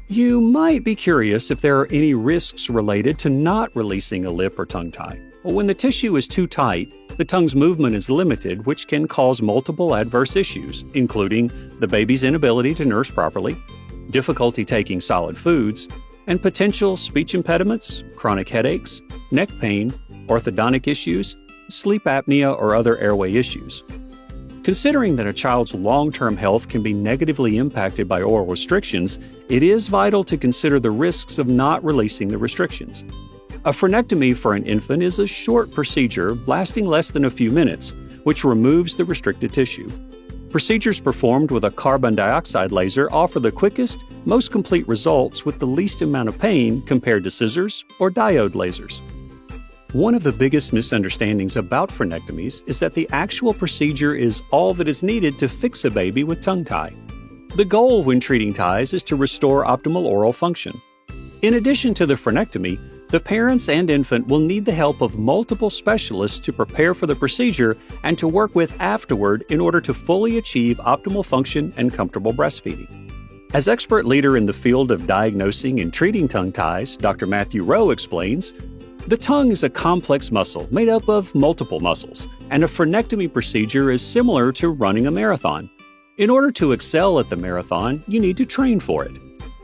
You might be curious if there are any risks related to not releasing a lip or tongue tie. Well, when the tissue is too tight, the tongue's movement is limited, which can cause multiple adverse issues, including the baby's inability to nurse properly, difficulty taking solid foods, and potential speech impediments, chronic headaches, neck pain, orthodontic issues, sleep apnea, or other airway issues. Considering that a child's long-term health can be negatively impacted by oral restrictions, it is vital to consider the risks of not releasing the restrictions. A frenectomy for an infant is a short procedure lasting less than a few minutes, which removes the restricted tissue. Procedures performed with a carbon dioxide laser offer the quickest, most complete results with the least amount of pain compared to scissors or diode lasers. One of the biggest misunderstandings about frenectomies is that the actual procedure is all that is needed to fix a baby with tongue tie. The goal when treating ties is to restore optimal oral function. In addition to the frenectomy, the parents and infant will need the help of multiple specialists to prepare for the procedure and to work with afterward in order to fully achieve optimal function and comfortable breastfeeding. As expert leader in the field of diagnosing and treating tongue ties, Dr. Matthew Rowe explains, the tongue is a complex muscle made up of multiple muscles, and a frenectomy procedure is similar to running a marathon. In order to excel at the marathon, you need to train for it.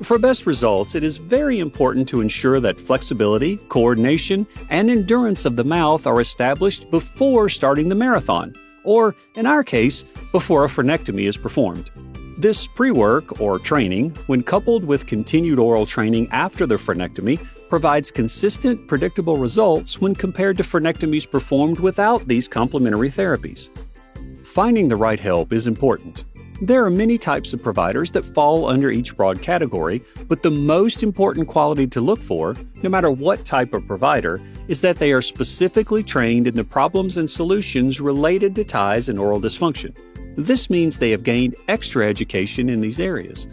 For best results, it is very important to ensure that flexibility, coordination, and endurance of the mouth are established before starting the marathon, or, in our case, before a frenectomy is performed. This pre-work, or training, when coupled with continued oral training after the frenectomy, provides consistent, predictable results when compared to frenectomies performed without these complementary therapies. Finding the right help is important. There are many types of providers that fall under each broad category, but the most important quality to look for, no matter what type of provider, is that they are specifically trained in the problems and solutions related to ties and oral dysfunction. This means they have gained extra education in these areas.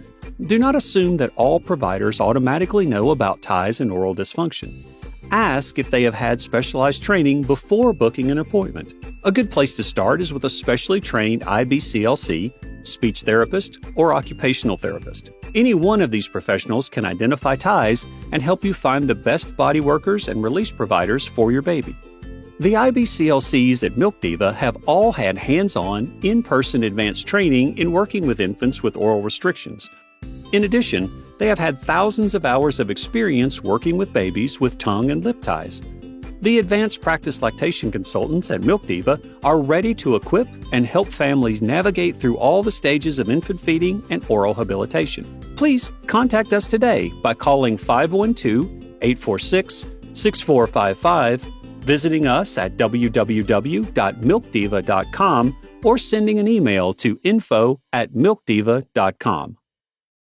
Do not assume that all providers automatically know about ties and oral dysfunction. Ask if they have had specialized training before booking an appointment. A good place to start is with a specially trained IBCLC, speech therapist, or occupational therapist. Any one of these professionals can identify ties and help you find the best body workers and release providers for your baby. The IBCLCs at Milk Diva have all had hands-on, in-person advanced training in working with infants with oral restrictions. In addition, they have had thousands of hours of experience working with babies with tongue and lip ties. The advanced practice lactation consultants at Milk Diva are ready to equip and help families navigate through all the stages of infant feeding and oral habilitation. Please contact us today by calling 512-846-6455, visiting us at www.milkdiva.com, or sending an email to info@milkdiva.com.